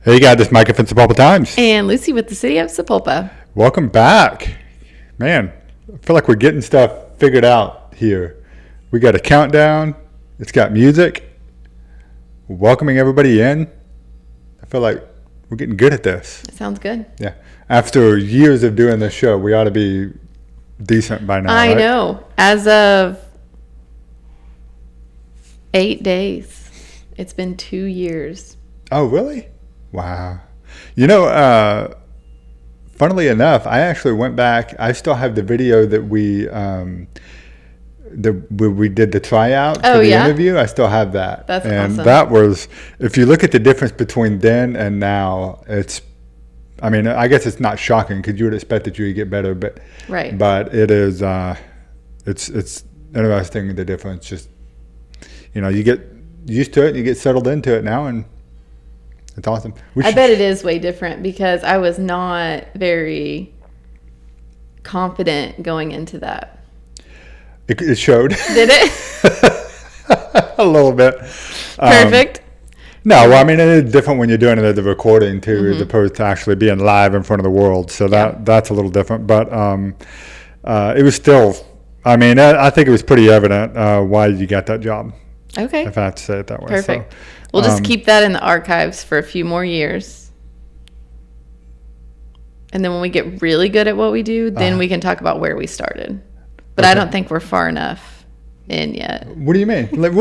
Hey guys, this is Micah from Sapulpa Times. And Lucy with the City of Sapulpa. Welcome back. Man, I feel like we're getting stuff figured out here. We got a countdown. It's got music. We're welcoming everybody in. I feel like we're getting good at this. It sounds good. Yeah. After years of doing this show, we ought to be decent by now. I right? know. As of 8 days, it's been 2 years. Oh, really? Wow. You know, funnily enough, I actually went back. I still have the video that we did the tryout for the interview. I still have that. That's and awesome. That was, if you look at the difference between then and now, it's, I mean, I guess it's not shocking because you would expect that you would get better, but Right. But it is, it's interesting, the difference. Just, you know, you get used to it, and you get settled into it now, and it's awesome. I bet it is way different because I was not very confident going into that. It showed. Did it? A little bit. Perfect. No, well, I mean, it is different when you're doing it as a recording too, as opposed to actually being live in front of the world. So that's a little different. But it was still, I mean, I think it was pretty evident why you got that job. Okay. If I have to say it that way. Perfect. So, We'll just keep that in the archives for a few more years. And then when we get really good at what we do, then we can talk about where we started. But I don't think we're far enough in yet. What do you mean? Like,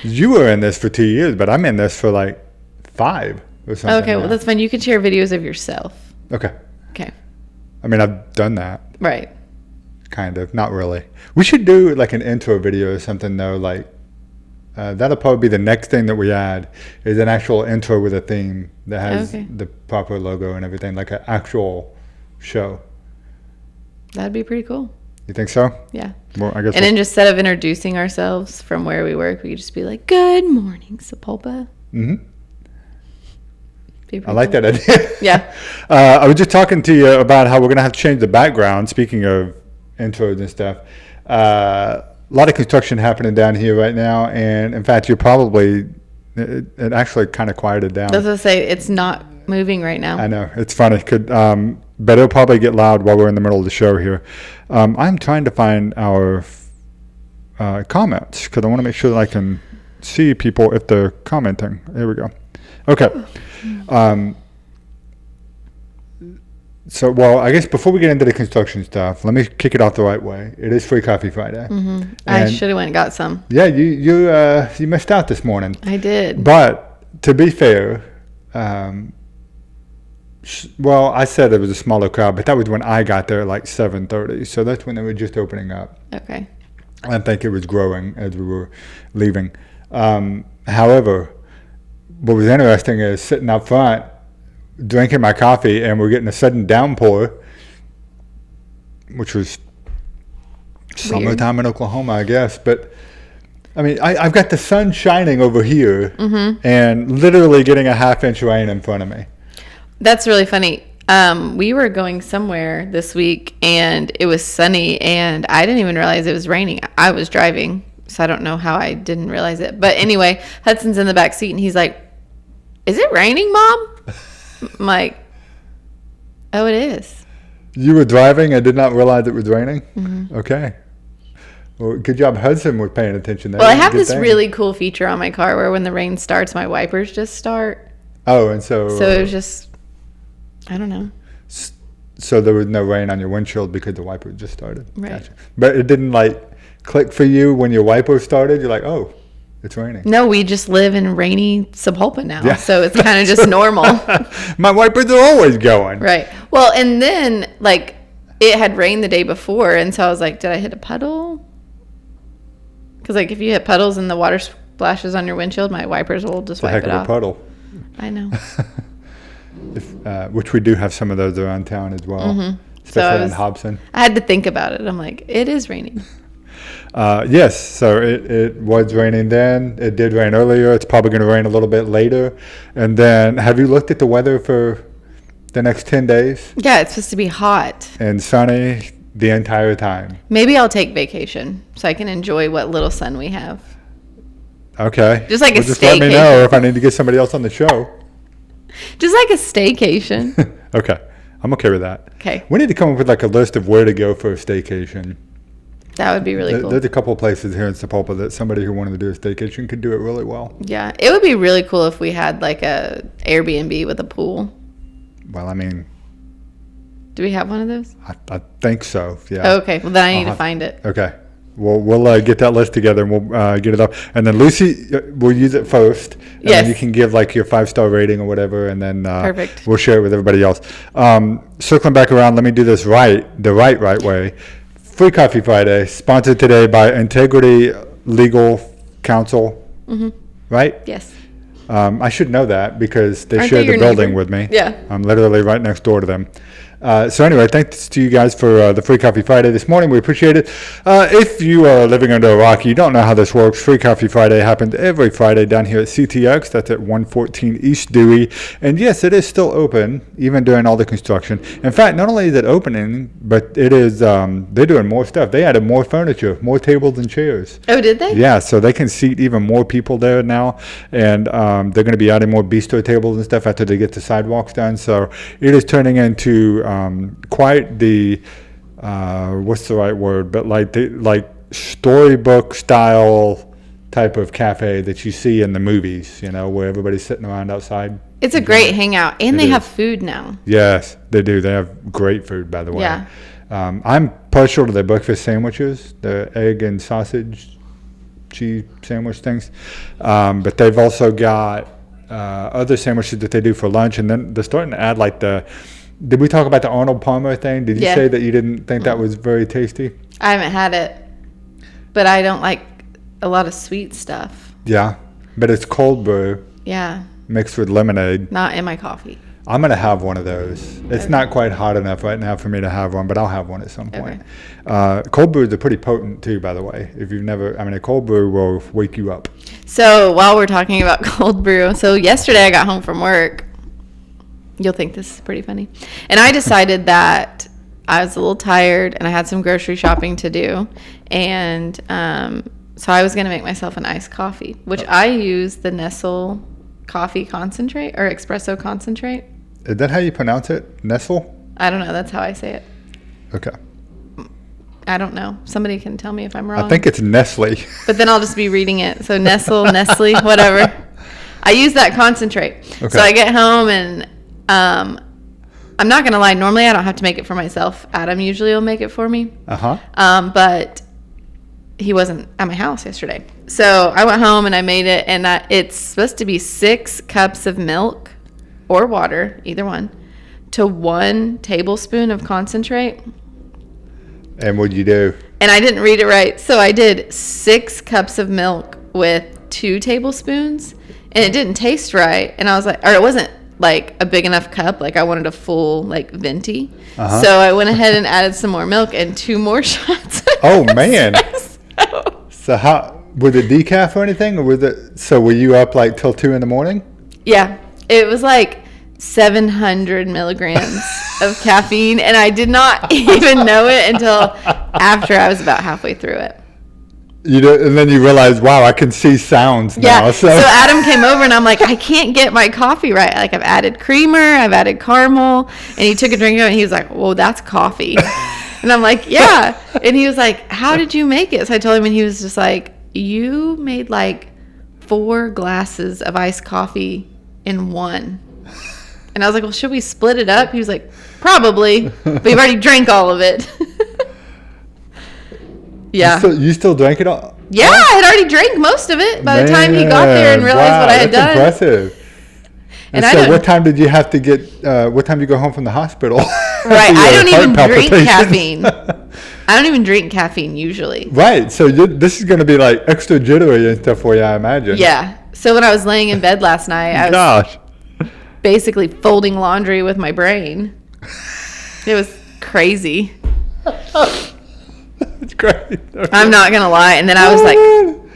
you were in this for 2 years, but I'm in this for like 5 or something. Okay, well, that's fine. You can share videos of yourself. Okay. Okay. I mean, I've done that. Right. Kind of. Not really. We should do like an intro video or something, though. Like, that'll probably be the next thing that we add is an actual intro with a theme that has the proper logo and everything, like an actual show. That'd be pretty cool. You think so? Yeah. Well, I guess. And then instead of introducing ourselves from where we work, we could just be like, "Good morning, Sapulpa." Mm-hmm. I like that idea. Yeah. I was just talking to you about how we're going to have to change the background. Speaking of intros and stuff, a lot of construction happening down here right now. And in fact, it actually kind of quieted down. As I say, it's not moving right now. I know. It's funny. But it'll probably get loud while we're in the middle of the show here. I'm trying to find our comments because I want to make sure that I can see people if they're commenting. There we go. Okay. So, I guess before we get into the construction stuff, let me kick it off the right way. It is Free Coffee Friday. Mm-hmm. I should have went and got some. Yeah, you missed out this morning. I did. But to be fair, I said it was a smaller crowd, but that was when I got there at like 7:30. So that's when they were just opening up. Okay. I think it was growing as we were leaving. However, what was interesting is sitting up front, drinking my coffee, and we're getting a sudden downpour, which was summertime in Oklahoma, I guess. But I mean, I've got the sun shining over here and literally getting a half-inch rain in front of me. That's really funny. We were going somewhere this week, and it was sunny, and I didn't even realize it was raining. I was driving, so I don't know how I didn't realize it. But anyway, Hudson's in the back seat, and he's like, "Is it raining, Mom?" I'm like, "Oh, it is." You were driving and did not realize it was raining? Mm-hmm. Okay. Well, good job Hudson was paying attention there. Well, I have this really cool feature on my car where when the rain starts, my wipers just start. Oh, and so it was just, I don't know. So there was no rain on your windshield because the wiper just started. Right. Gotcha. But it didn't like click for you when your wiper started? You're like, oh, it's raining. No, we just live in rainy Sapulpa now, so it's kind of just normal. My wipers are always going. Right. Well, and then, like, it had rained the day before, and so I was like, did I hit a puddle? Because, like, if you hit puddles and the water splashes on your windshield, my wipers will just wipe it off. It's a heck of a puddle. I know. Which we do have some of those around town as well, especially in Hobson. I had to think about it. I'm like, it is raining. Yes, so it was raining then. It did rain earlier. It's probably going to rain a little bit later. And then, have you looked at the weather for the next 10 days? Yeah, it's supposed to be hot. And sunny the entire time. Maybe I'll take vacation so I can enjoy what little sun we have. Okay. Just like just let me know if I need to get somebody else on the show. Just like a staycation. Okay. I'm okay with that. Okay. We need to come up with like a list of where to go for a staycation. That would be really cool. There's a couple of places here in Sapulpa that somebody who wanted to do a staycation could do it really well. Yeah. It would be really cool if we had like a Airbnb with a pool. Well, I mean, Do we have one of those? I think so. Yeah. Oh, okay. Well, then I need to find it. Okay. We'll get that list together and we'll get it up. And then Lucy will use it first. And Yes. then you can give like your 5-star rating or whatever. And then Perfect. we'll share it with everybody else. Circling back around, let me do this the right way. Free Coffee Friday, sponsored today by Integrity Legal Counsel. Mm-hmm. Right? Yes. I should know that because they Aren't share they the your building neighbor? with me. Yeah. I'm literally right next door to them. So anyway, thanks to you guys for the Free Coffee Friday this morning. We appreciate it. If you are living under a rock, you don't know how this works. Free Coffee Friday happens every Friday down here at CTX. That's at 114 East Dewey. And yes, it is still open, even during all the construction. In fact, not only is it opening, but it is, they're doing more stuff. They added more furniture, more tables and chairs. Oh, did they? Yeah, so they can seat even more people there now, and they're going to be adding more bistro tables and stuff after they get the sidewalks done. So it is turning into quite the what's the right word? But like storybook style type of cafe that you see in the movies, where everybody's sitting around outside. It's a great hangout, and they is. have food now. Yes, they do. They have great food, by the way. Yeah. I'm partial to their breakfast sandwiches, the egg and sausage cheese sandwich things. But they've also got other sandwiches that they do for lunch, and then they're starting to add like did we talk about the Arnold Palmer thing? Did you Yeah. say that you didn't think that was very tasty? I haven't had it, but I don't like a lot of sweet stuff. Yeah, but it's cold brew Yeah, mixed with lemonade. not in my coffee. I'm going to have one of those. It's not quite hot enough right now for me to have one, but I'll have one at some point. Cold brews are pretty potent too, by the way. If you've never, a cold brew will wake you up. So while we're talking about cold brew, so yesterday I got home from work. You'll think this is pretty funny. And I decided that I was a little tired and I had some grocery shopping to do. And so I was going to make myself an iced coffee, which I use the Nestle coffee concentrate or espresso concentrate. Is that how you pronounce it? Nestle? I don't know. That's how I say it. Okay. I don't know. Somebody can tell me if I'm wrong. I think it's Nestle. But then I'll just be reading it. So Nestle, whatever. I use that concentrate. Okay. So I get home and I'm not going to lie. Normally I don't have to make it for myself. Adam usually will make it for me. Uh-huh. But he wasn't at my house yesterday. So I went home and I made it. And it's supposed to be 6 cups of milk or water, either one, to 1 tablespoon of concentrate. And what'd you do? And I didn't read it right. So I did 6 cups of milk with 2 tablespoons. And it didn't taste right. And I was like, or it wasn't like a big enough cup. Like I wanted a full like venti. Uh-huh. So I went ahead and added some more milk and 2 more shots. Oh, man. So how, was it decaf or anything? Or was it, so were you up like till 2 in the morning? Yeah. It was like 700 milligrams of caffeine. And I did not even know it until after I was about halfway through it. And then you realize, wow, I can see sounds now. Yeah. So Adam came over and I'm like, I can't get my coffee right. Like I've added creamer, I've added caramel, and he took a drink of it and he was like, whoa, that's coffee. And I'm like, yeah. And he was like, how did you make it? So I told him and he was just like, you made like 4 glasses of iced coffee in one. And I was like, well, should we split it up? He was like, probably, but you've already drank all of it. Yeah. You still drank it all? Yeah, I had already drank most of it by the time he got there and realized what I had done. That's impressive. And so what time did you have to get, what time did you go home from the hospital? Right, I don't even drink caffeine. I don't even drink caffeine usually. Right, so this is going to be like extra jittery and stuff for you, I imagine. Yeah, so when I was laying in bed last night, I was basically folding laundry with my brain. It was crazy. It's great. I'm not going to lie. And then I was like,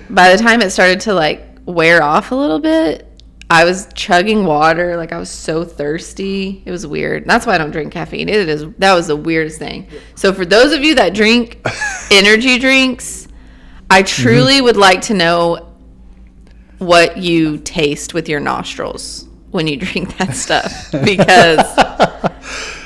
by the time it started to like wear off a little bit, I was chugging water. Like I was so thirsty. It was weird. That's why I don't drink caffeine. That was the weirdest thing. So for those of you that drink energy drinks, I truly would like to know what you taste with your nostrils. when you drink that stuff because,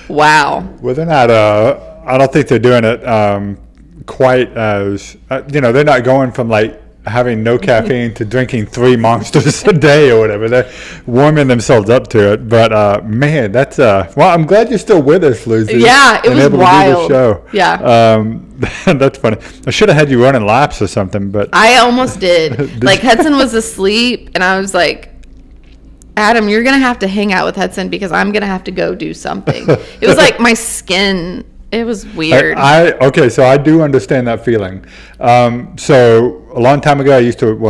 wow. Well, they're not. I don't think they're doing it quite as. They're not going from like having no caffeine to drinking 3 Monsters a day or whatever. They're warming themselves up to it. But man, that's well. I'm glad you're still with us, Lucy. Yeah, it was able wild. To do the show. Yeah, that's funny. I should have had you running laps or something, but I almost did. Like Hudson was asleep, and I was like, Adam, you're gonna have to hang out with Hudson because I'm gonna have to go do something. It was like my skin. It was weird. Okay, so I do understand that feeling. So a long time ago,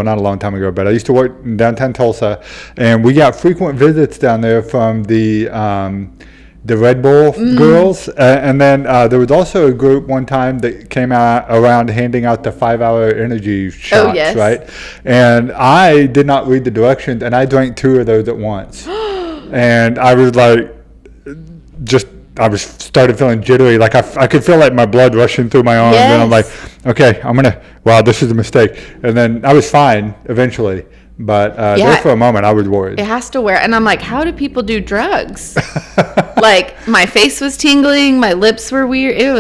not a long time ago, but I used to work in downtown Tulsa, and we got frequent visits down there from the Red Bull girls, and then there was also a group one time that came out around handing out the 5-hour energy shots, yes. right? And I did not read the directions, and I drank 2 of those at once, and I was like, started feeling jittery, like I could feel like my blood rushing through my arms, and I'm like, okay, wow, this is a mistake, and then I was fine eventually. But there for a moment, I was worried. It has to wear, and I'm like, how do people do drugs? Like my face was tingling, my lips were weird. It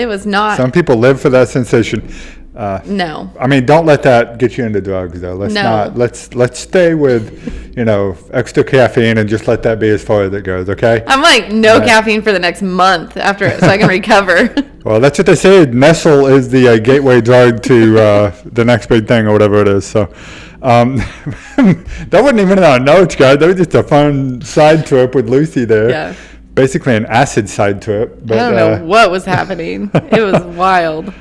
was not. Some people live for that sensation. No. I mean, don't let that get you into drugs, though. Let's stay with, extra caffeine and just let that be as far as it goes. Okay. I'm like caffeine for the next month after, so I can recover. Well, that's what they say. Nestle is the gateway drug to the next big thing or whatever it is. So. That wasn't even in our notes, guys. That was just a fun side trip with Lucy there. Yeah. Basically an acid side trip. But, I don't know what was happening. It was wild.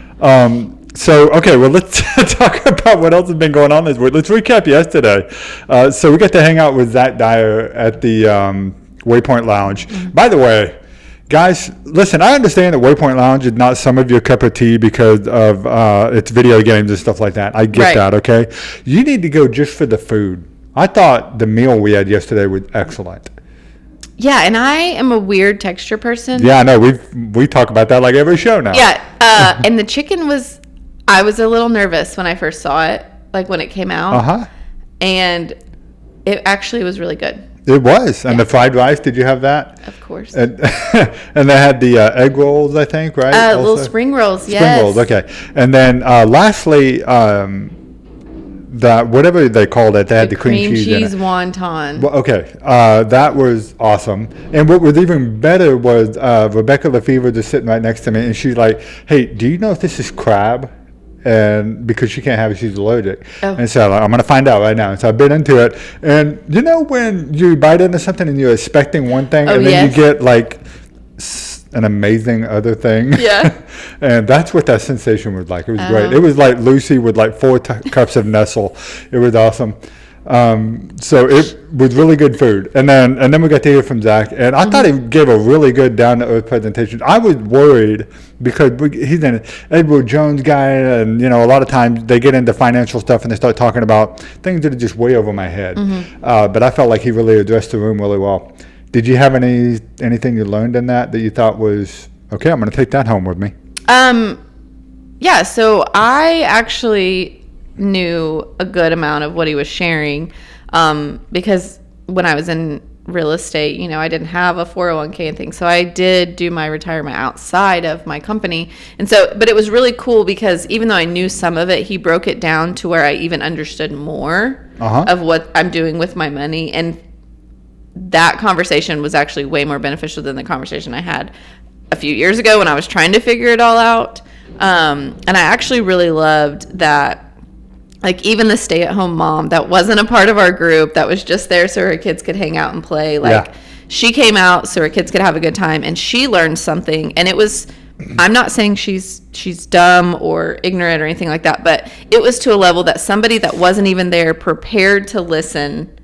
So, okay, well, let's talk about what else has been going on this week. Let's recap yesterday. So we got to hang out with Zach Dyer at the Waypoint Lounge. Mm-hmm. By the way, guys, listen, I understand that Waypoint Lounge is not some of your cup of tea because of its video games and stuff like that. I get that, okay? You need to go just for the food. I thought the meal we had yesterday was excellent. Yeah, and I am a weird texture person. Yeah, I know. We talk about that like every show now. Yeah, and the chicken I was a little nervous when I first saw it, like when it came out. Uh-huh. And it actually was really good. It was. And the fried rice, did you have that? Of course. And they had the egg rolls, I think, right? Little spring rolls, yes. Spring rolls, okay. And then lastly, whatever they called it, they had the cream cheese in it. Wonton. Well, okay. That was awesome. And what was even better was Rebecca Lefevre just sitting right next to me, and she's like, hey, do you know if this is crab? And because she can't have it, she's allergic. Oh. And so I'm going to find out right now. And so I bit into it. And when you bite into something and you're expecting one thing, and then you get like an amazing other thing. Yeah. And that's what that sensation was like. It was great. It was like Lucy with like 4 cups of Nestle. It was awesome. So it was really good food. And then we got to hear from Zach, and I thought he gave a really good down-to-earth presentation. I was worried because he's an Edward Jones guy, and a lot of times they get into financial stuff and they start talking about things that are just way over my head. But I felt like he really addressed the room really well. Did you have anything you learned in that you thought was okay? I'm going to take that home with me. Yeah. So I actually knew a good amount of what he was sharing, because when I was in real estate, I didn't have a 401k and things, so I did do my retirement outside of my company. And so, but it was really cool because even though I knew some of it, he broke it down to where I even understood more of what I'm doing with my money. And that conversation was actually way more beneficial than the conversation I had a few years ago when I was trying to figure it all out. And I actually really loved that. Like, even the stay-at-home mom that wasn't a part of our group, that was just there so her kids could hang out and play. She came out so her kids could have a good time, and she learned something. And it was, I'm not saying she's dumb or ignorant or anything like that, but it was to a level that somebody that wasn't even there prepared to listen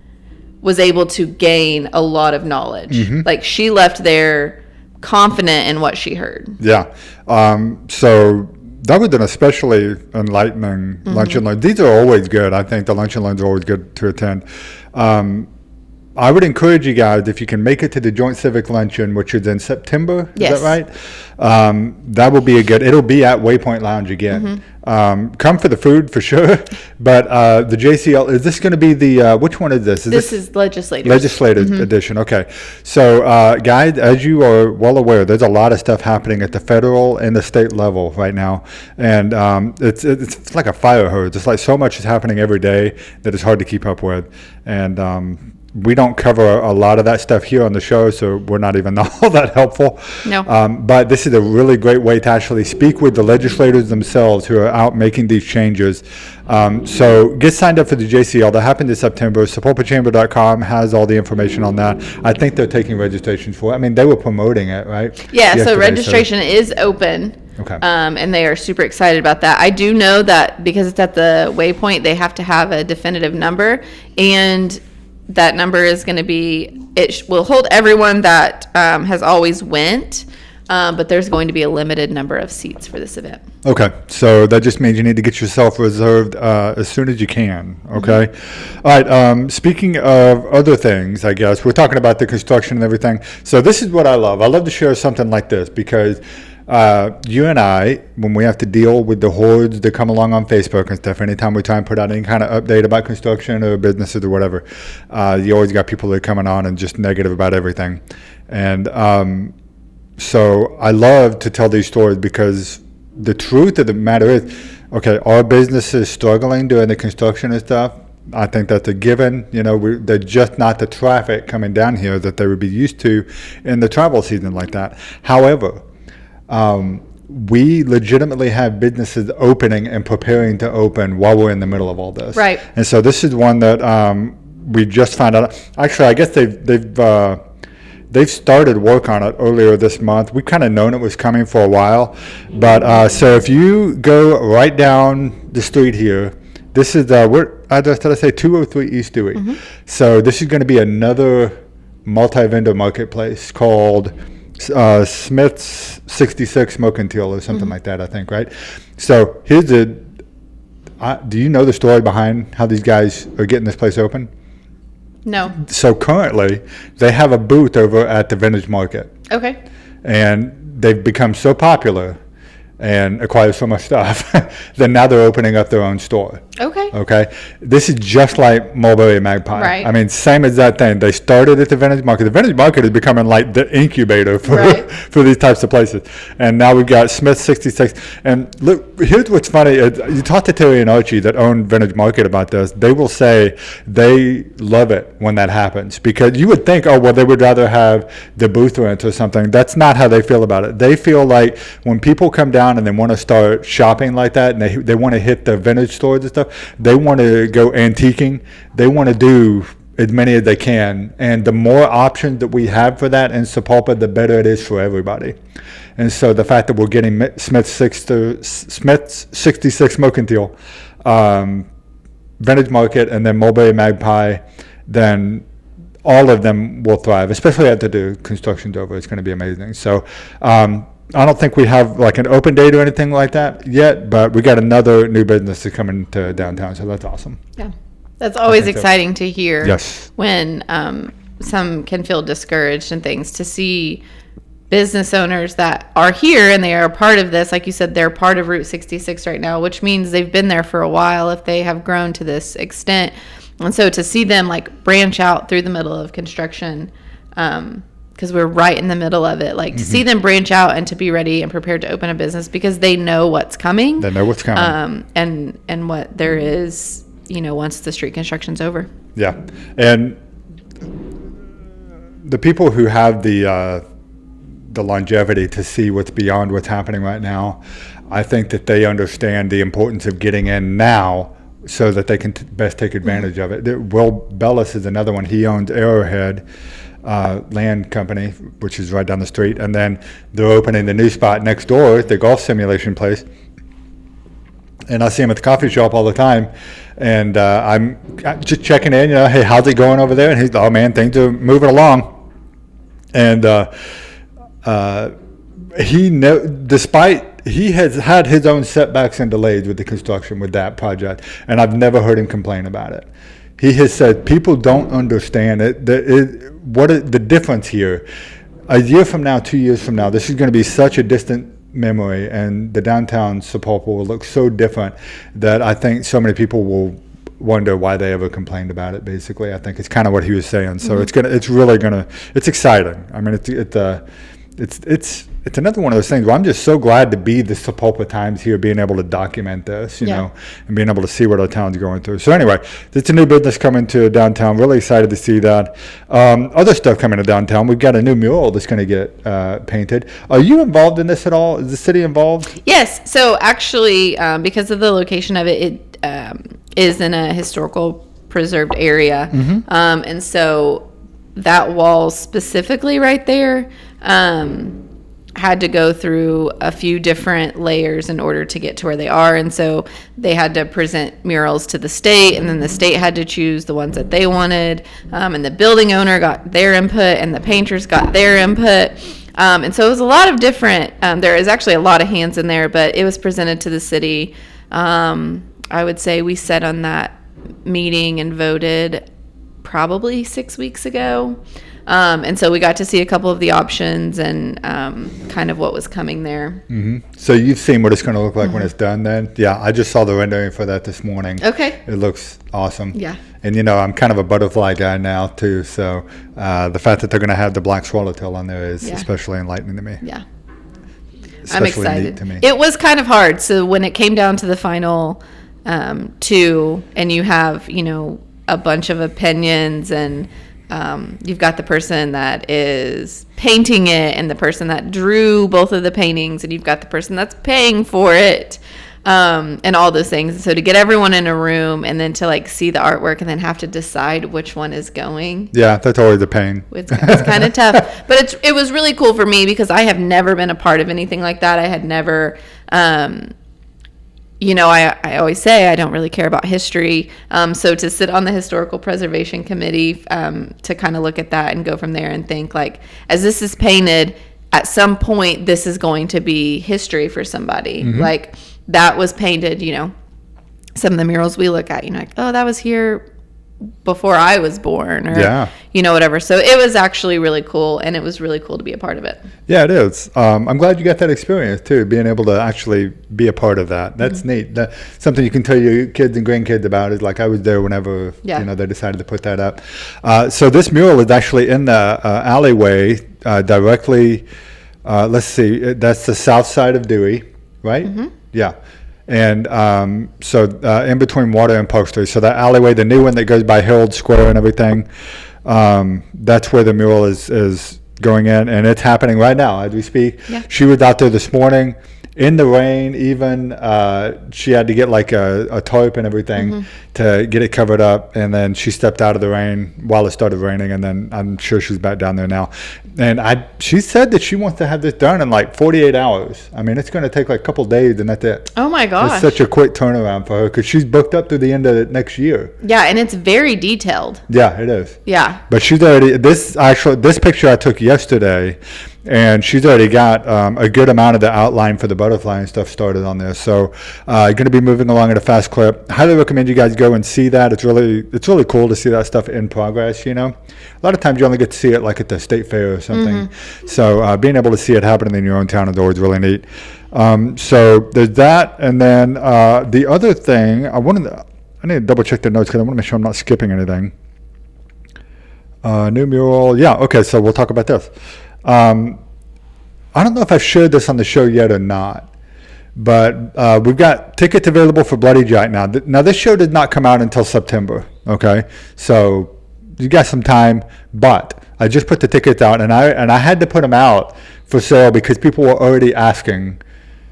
was able to gain a lot of knowledge. Like, she left there confident in what she heard. Yeah. So that was an especially enlightening lunch and learn. These are always good. I think the lunch and learns are always good to attend. I would encourage you guys, if you can make it to the Joint Civic Luncheon, which is in September. Yes. Is that right? That will be it'll be at Waypoint Lounge again. Come for the food for sure. But the JCL, is this going to be which one is this? This is Legislators. Legislative edition. Okay. So, guys, as you are well aware, there's a lot of stuff happening at the federal and the state level right now. And it's like a fire hose. It's like so much is happening every day that it's hard to keep up with. And we don't cover a lot of that stuff here on the show, so we're not even all that helpful. No. But this is a really great way to actually speak with the legislators themselves who are out making these changes. So get signed up for the JCL. That happened in September. SapulpaChamber.com has all the information on that. I think they're taking registrations for it. I mean, they were promoting it, right? Yeah, so registration is open. Okay. And they are super excited about that. I do know that because it's at the Waypoint, they have to have a definitive number, and that number is going to be, will hold everyone that has always went, but there's going to be a limited number of seats for this event. Okay, so that just means you need to get yourself reserved as soon as you can, okay? All right, speaking of other things, I guess, we're talking about the construction and everything. So this is what I love. I love to share something like this because you and I, when we have to deal with the hordes that come along on Facebook and stuff, anytime we try and put out any kind of update about construction or businesses or whatever, you always got people that are coming on and just negative about everything. And so I love to tell these stories because the truth of the matter is, okay, our business is struggling during the construction and stuff. I think that's a given. You know, they're just not the traffic coming down here that they would be used to in the travel season like that. However, we legitimately have businesses opening and preparing to open while we're in the middle of all this. Right. And so this is one that we just found out. Actually, I guess they've started work on it earlier this month. We've kind of known it was coming for a while. But so if you go right down the street here, this is what address did I say? 203 East Dewey. So this is going to be another multi-vendor marketplace called Smith's 66 Smoke and Teal or something like that, I think, right? So here's do you know the story behind how these guys are getting this place open? No. So currently, they have a booth over at the Vintage Market. Okay. And they've become so popular and acquire so much stuff that now they're opening up their own store. Okay. This is just like Mulberry Magpie. Right. I mean, same as that thing. They started at the Vintage Market. The Vintage Market is becoming like the incubator for for these types of places. And now we've got Smith 66. And look, here's what's funny. You talk to Terry and Archie that own Vintage Market about this. They will say they love it when that happens because you would think, oh, well, they would rather have the booth rent or something. That's not how they feel about it. They feel like when people come down and they want to start shopping like that and they want to hit the vintage stores and stuff, they want to go antiquing, they want to do as many as they can, and the more options that we have for that in Sapulpa, the better it is for everybody. And so the fact that we're getting Smith's 66 Smoke and Teal, Vintage Market, and then Mulberry Magpie, then all of them will thrive, especially after the construction's over. It's going to be amazing. So I don't think we have like an open date or anything like that yet, but we got another new business to come into downtown, so that's awesome. Yeah, that's always exciting to hear. Yes. When some can feel discouraged and things, to see business owners that are here and they are a part of this, like you said, they're part of Route 66 right now, which means they've been there for a while if they have grown to this extent. And so to see them like branch out through the middle of construction, because we're right in the middle of it, like to see them branch out and to be ready and prepared to open a business because they know what's coming. They know what's coming. And what there is, you know, once the street construction's over. Yeah. And the people who have the longevity to see what's beyond what's happening right now, I think that they understand the importance of getting in now so that they can best take advantage of it. Will Bellis is another one. He owns Arrowhead Land Company, which is right down the street, and then they're opening the new spot next door, the golf simulation place. And I see him at the coffee shop all the time, and I'm just checking in, you know, hey, how's it going over there? And he's, oh man, things are moving along. And despite he has had his own setbacks and delays with the construction with that project, and I've never heard him complain about it. he has said people don't understand it. The difference here. A year from now, 2 years from now, this is going to be such a distant memory, and the downtown Sapulpa will look so different that I think so many people will wonder why they ever complained about it. Basically, I think it's kind of what he was saying. So it's exciting. I mean, it's another one of those things where I'm just so glad to be the Sapulpa Times here, being able to document this, you know, and being able to see what our town's going through. So anyway, it's a new business coming to downtown. Really excited to see that. Other stuff coming to downtown. We've got a new mural that's going to get painted. Are you involved in this at all? Is the city involved? Yes. So actually, because of the location of it, it is in a historical preserved area. And so that wall specifically right there had to go through a few different layers in order to get to where they are. And so they had to present murals to the state, and then the state had to choose the ones that they wanted. And the building owner got their input, and the painters got their input. And so it was a lot of different, there is actually a lot of hands in there, but it was presented to the city. I would say we sat on that meeting and voted probably 6 weeks ago. And so we got to see a couple of the options and kind of what was coming there. So you've seen what it's going to look like when it's done then? Yeah, I just saw the rendering for that this morning. Okay. It looks awesome. Yeah. And, you know, I'm kind of a butterfly guy now, too. So the fact that they're going to have the black swallowtail on there is especially enlightening to me. Yeah. Especially I'm excited. Neat to me. It was kind of hard. So when it came down to the final two, and you have, you know, a bunch of opinions, and you've got the person that is painting it and the person that drew both of the paintings, and you've got the person that's paying for it, and all those things. So to get everyone in a room and then to like see the artwork and then have to decide which one is going. Yeah, that's always a pain. It's kind of tough, but it was really cool for me because I have never been a part of anything like that. I had never, you know, I always say I don't really care about history. So to sit on the Historical Preservation Committee, to kind of look at that and go from there and think like, as this is painted, at some point, this is going to be history for somebody. Like that was painted, you know, some of the murals we look at, you know, like, oh, that was here before I was born, or, you know, whatever. So it was actually really cool, and it was really cool to be a part of it. Yeah, it is. I'm glad you got that experience too, being able to actually be a part of that. That's neat. That's something you can tell your kids and grandkids about. Is like I was there whenever you know, they decided to put that up. So this mural is actually in the alleyway directly. Let's see, that's the south side of Dewey, right? Yeah. And so in between Water and Park Street, so that alleyway, the new one that goes by Herald Square and everything, that's where the mural is going in, and it's happening right now as we speak. She was out there this morning in the rain. Even she had to get like a tarp and everything to get it covered up, and then she stepped out of the rain while it started raining, and then I'm sure she's back down there now. And she said that she wants to have this done in like 48 hours. I mean, it's going to take like a couple days, and that's it. Oh my gosh. It's such a quick turnaround for her because she's booked up through the end of next year. Yeah, and it's very detailed. Yeah, it is. Yeah. But she's already, this picture I took yesterday, and she's already got a good amount of the outline for the butterfly and stuff started on there. So going to be moving along at a fast clip. Highly recommend you guys go and see that. It's really cool to see that stuff in progress, you know. A lot of times you only get to see it like at the state fair or something. So being able to see it happening in your own town is always really neat. So there's that. And then the other thing, I need to double check the notes because I want to make sure I'm not skipping anything. New mural. Yeah, okay, so we'll talk about this. I don't know if I've shared this on the show yet or not, but we've got tickets available for Bloody Jack now. Now, this show did not come out until September, okay? So you got some time, but I just put the tickets out, and I had to put them out for sale because people were already asking,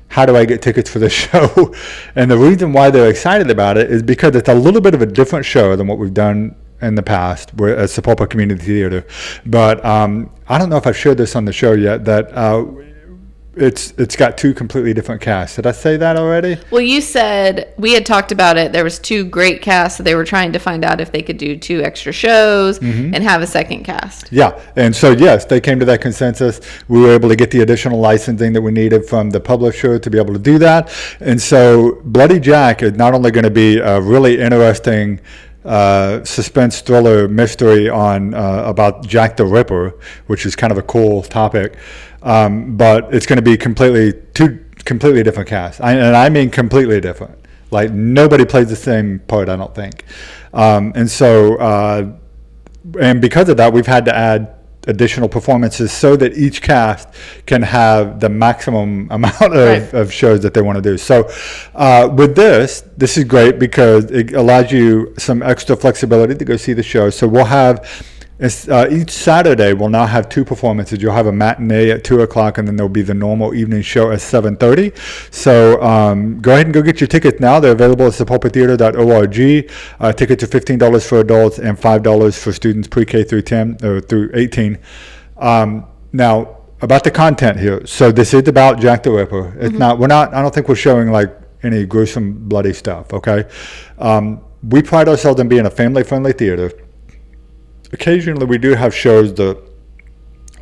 how do I get tickets for this show? And the reason why they're excited about it is because it's a little bit of a different show than what we've done in the past at Sapulpa Community Theater. But I don't know if I've shared this on the show yet, that it's got two completely different casts. Did I say that already? Well, you said, we had talked about it, there was two great casts, so they were trying to find out if they could do 2 extra shows and have a second cast. Yeah, and so yes, they came to that consensus. We were able to get the additional licensing that we needed from the publisher to be able to do that. And so Bloody Jack is not only going to be a really interesting suspense thriller mystery on about Jack the Ripper, which is kind of a cool topic. But it's going to be two completely different casts, and I mean completely different. Like nobody plays the same part, I don't think. And because of that, we've had to add additional performances so that each cast can have the maximum amount of shows that they want to do. So with this is great because it allows you some extra flexibility to go see the show. So we'll have each Saturday we'll now have 2 performances. You'll have a matinee at 2:00, and then there'll be the normal evening show at 7:30. So go ahead and go get your tickets now. They're available at sapulpatheater.org. Tickets are $15 for adults and $5 for students pre-K through 10 or through 18. Now about the content here. So this is about Jack the Ripper. It's not. I don't think we're showing like any gruesome, bloody stuff. Okay. We pride ourselves on being a family-friendly theater. Occasionally we do have shows that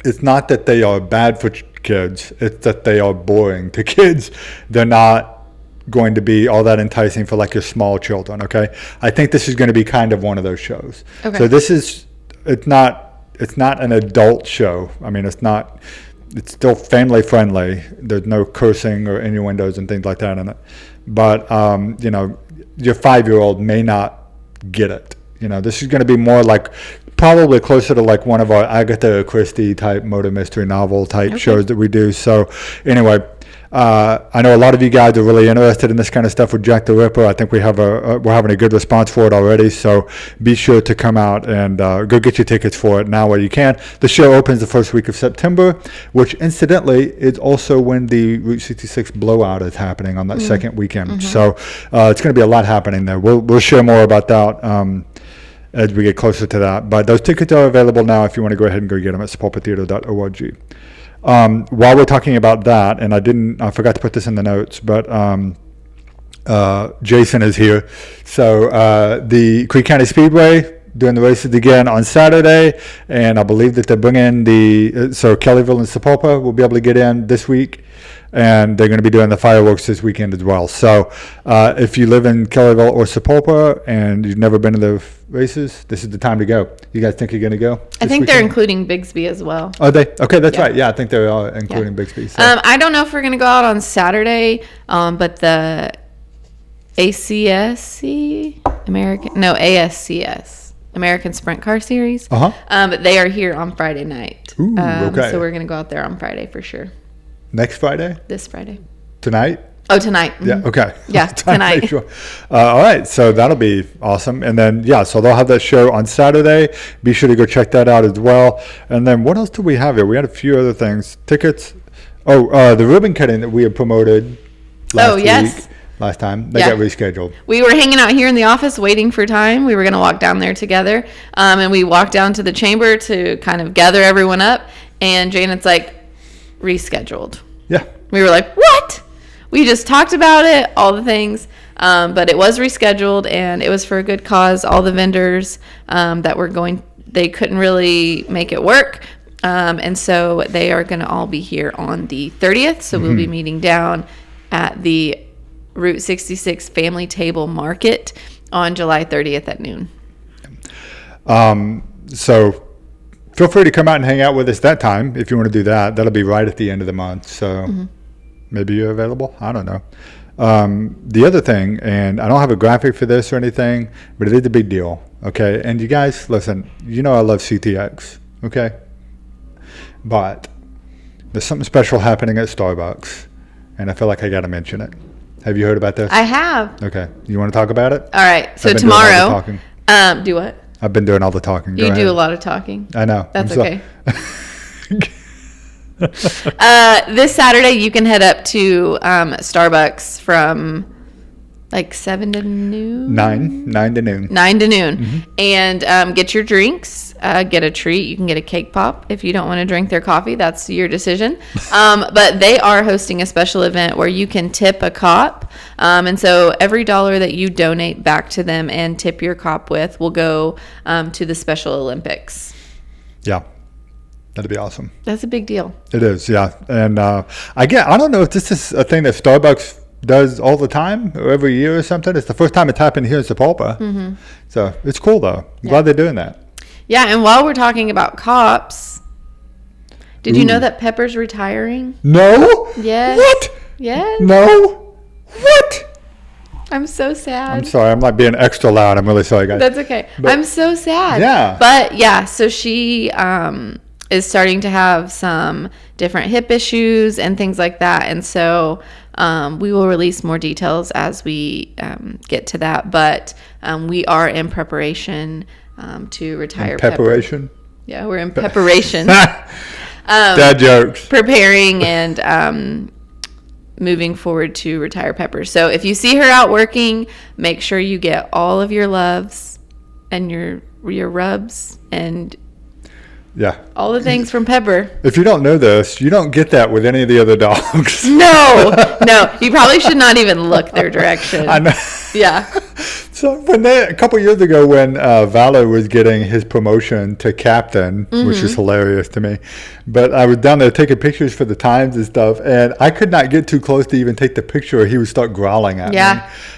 it's not that they are bad for kids, it's that they are boring to kids. They're not going to be all that enticing for like your small children. Okay, I think this is going to be kind of one of those shows. Okay. So it's not an adult show. I mean, it's still family friendly. There's no cursing or innuendos and things like that in it, but your 5-year-old may not get it. This is going to be more like probably closer to like one of our Agatha Christie type murder mystery novel type shows that we do. So anyway, I know a lot of you guys are really interested in this kind of stuff with Jack the Ripper. I think we're having a good response for it already. So be sure to come out and go get your tickets for it now while you can. The show opens the first week of September, which incidentally is also when the Route 66 blowout is happening on that second weekend. So it's going to be a lot happening there. We'll share more about that as we get closer to that. But those tickets are available now if you want to go ahead and go get them at sapulpatheater.org. While we're talking about that, and I forgot to put this in the notes, but Jason is here. So the Creek County Speedway doing the races again on Saturday, and I believe that they're bringing so Kellyville and Sapulpa will be able to get in this week, and they're going to be doing the fireworks this weekend as well. So if you live in Kellyville or Sapulpa and you've never been to the races, this is the time to go. You guys think you're going to go? I think they're including Bigsby as well. Oh, they? Okay, that's right. Yeah, I think they are including Bigsby. So. I don't know if we're going to go out on Saturday, but the ASCS, American Sprint Car Series. They are here on Friday night. Ooh, okay. So we're going to go out there on Friday for sure. Next Friday? This Friday. Tonight? Oh, tonight. Yeah, okay. Yeah, tonight. Sure. All right, so that'll be awesome. And then, so they'll have that show on Saturday. Be sure to go check that out as well. And then what else do we have here? We had a few other things. Tickets. Oh, the ribbon cutting that we had promoted last week. Last time. They got rescheduled. We were hanging out here in the office waiting for time. We were going to walk down there together. And we walked down to the chamber to kind of gather everyone up. And Janet's like, rescheduled. Yeah. We were like, what? We just talked about it, all the things. But it was rescheduled, and it was for a good cause. All the vendors that were going, they couldn't really make it work. And so they are going to all be here on the 30th. So we'll be meeting down at the Route 66 Family Table Market on July 30th at noon. So feel free to come out and hang out with us that time if you want to do that. That'll be right at the end of the month. So maybe you're available. I don't know. The other thing, and I don't have a graphic for this or anything, but it is a big deal. Okay. And you guys, listen, I love CTX. Okay. But there's something special happening at Starbucks, and I feel like I got to mention it. Have you heard about this? I have. Okay. You want to talk about it? All right. So tomorrow, do what? I've been doing all the talking. You do a lot of talking. I know. That's okay. This Saturday, you can head up to Starbucks from like 7 to noon? 9 to noon. 9 to noon. And get your drinks, get a treat. You can get a cake pop if you don't want to drink their coffee. That's your decision. But they are hosting a special event where you can tip a cop. And so every dollar that you donate back to them and tip your cop with will go to the Special Olympics. Yeah. That'd be awesome. That's a big deal. It is, yeah. And I don't know if this is a thing that Starbucks does all the time, or every year or something. It's the first time it's happened here in Sapulpa. So it's cool, though. I'm glad they're doing that. Yeah, and while we're talking about cops, did you know that Pepper's retiring? No? Yes. What? Yes. No? What? I'm so sad. I'm sorry. I'm not being extra loud. I'm really sorry, guys. That's okay. But, I'm so sad. Yeah. But yeah, so she is starting to have some different hip issues and things like that. And so we will release more details as we get to that. But we are in preparation to retire Preparation? Pepper. Yeah, we're in preparation. Dad jokes. Preparing and moving forward to retire Pepper. So if you see her out working, make sure you get all of your loves and your rubs and all the things from Pepper. If you don't know this, you don't get that with any of the other dogs. No, you probably should not even look their direction. I know. Yeah. So a couple years ago when Valor was getting his promotion to captain, which is hilarious to me, but I was down there taking pictures for the Times and stuff, and I could not get too close to even take the picture or he would start growling at me.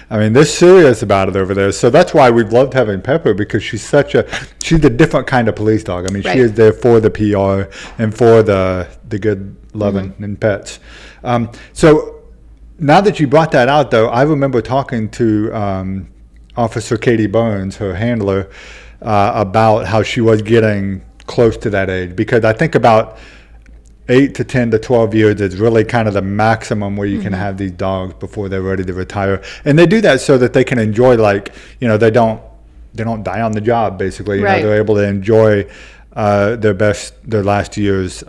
I mean, they're serious about it over there. So that's why we've loved having Pepper, because she's a different kind of police dog. I mean, she is there for the PR and for the good loving and pets. So now that you brought that out, though, I remember talking to Officer Katie Burns, her handler, about how she was getting close to that age. Because I think about 8 to 10 to 12 years is really kind of the maximum where you can have these dogs before they're ready to retire. And they do that so that they can enjoy, they don't die on the job, basically. You know, they're able to enjoy their last years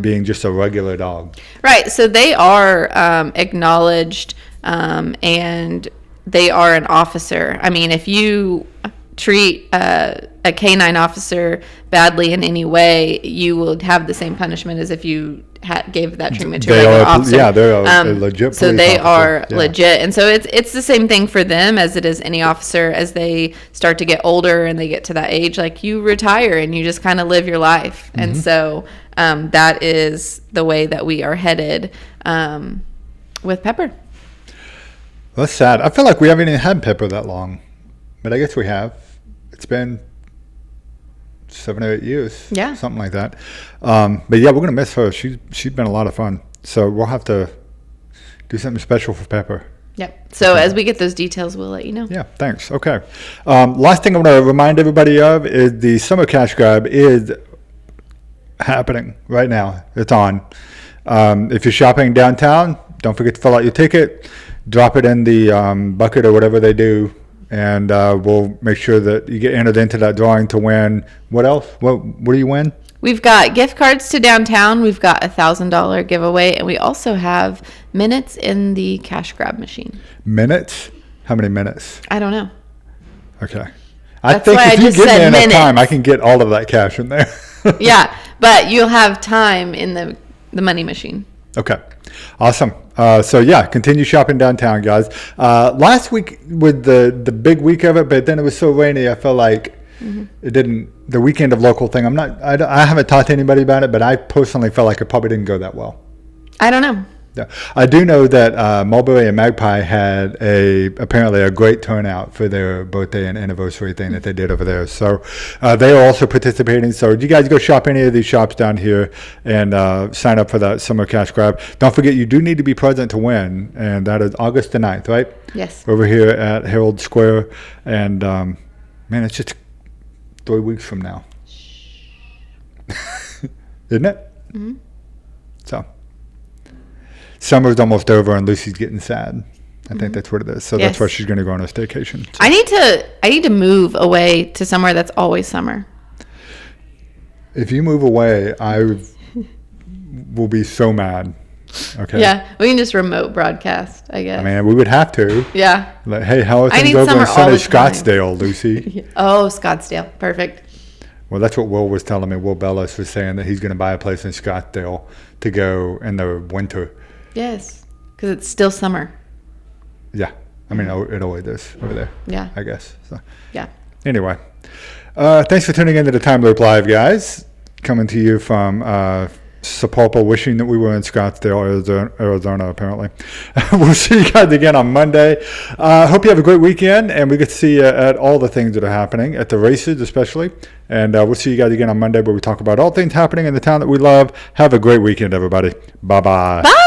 being just a regular dog. Right. So they are acknowledged and they are an officer. I mean, if you treat a canine officer badly in any way, you will have the same punishment as if you gave that treatment to a regular officer. Yeah, they're a legit so they are legit. And so it's the same thing for them as it is any officer. As they start to get older and they get to that age, like, you retire and you just kind of live your life. And so that is the way that we are headed with Pepper. That's sad. I feel like we haven't even had Pepper that long, but I guess we have. It's been 7 or 8 years, something like that. But yeah, we're gonna miss her. She's been a lot of fun. So we'll have to do something special for Pepper. Yep. So as we get those details, we'll let you know. Yeah. Thanks. Okay. Last thing I want to remind everybody of is the summer cash grab is happening right now. It's on. If you're shopping downtown, don't forget to fill out your ticket. Drop it in the bucket or whatever they do, and we'll make sure that you get entered into that drawing to win. What else? What do you win? We've got gift cards to downtown. We've got $1,000 giveaway, and we also have minutes in the cash grab machine. Minutes? How many minutes? I don't know. Okay. I think if you give me enough time, I can get all of that cash in there. Yeah, but you'll have time in the money machine. Okay. Awesome. So yeah, continue shopping downtown, guys. Last week with the big week of it, but then it was so rainy, I felt like it didn't. The weekend of local thing. I haven't talked to anybody about it, but I personally felt like it probably didn't go that well. I don't know. Yeah, I do know that Mulberry and Magpie had apparently a great turnout for their birthday and anniversary thing that they did over there. So they are also participating. So you guys go shop any of these shops down here and sign up for that summer cash grab. Don't forget, you do need to be present to win, and that is August the 9th, right? Yes. Over here at Herald Square. And man, it's just 3 weeks from now. Isn't it? Mm-hmm. So. Summer's almost over and Lucy's getting sad. I think that's what it is. So that's why she's going to go on a staycation. So. I need to move away to somewhere that's always summer. If you move away, I will be so mad. Okay. Yeah, we can just remote broadcast, I guess. I mean, we would have to. Yeah. Like, hey, how are things over in sunny Scottsdale, Lucy? Oh, Scottsdale. Perfect. Well, that's what Will was telling me. Will Bellis was saying that he's going to buy a place in Scottsdale to go in the winter. Yes, because it's still summer. Yeah. I mean, it always is over there. Yeah. I guess. So. Yeah. Anyway, thanks for tuning into the Timeloop Live, guys. Coming to you from Sapulpa, wishing that we were in Scottsdale, Arizona apparently. We'll see you guys again on Monday. Hope you have a great weekend, and we get to see you at all the things that are happening, at the races especially. And we'll see you guys again on Monday where we talk about all things happening in the town that we love. Have a great weekend, everybody. Bye-bye. Bye.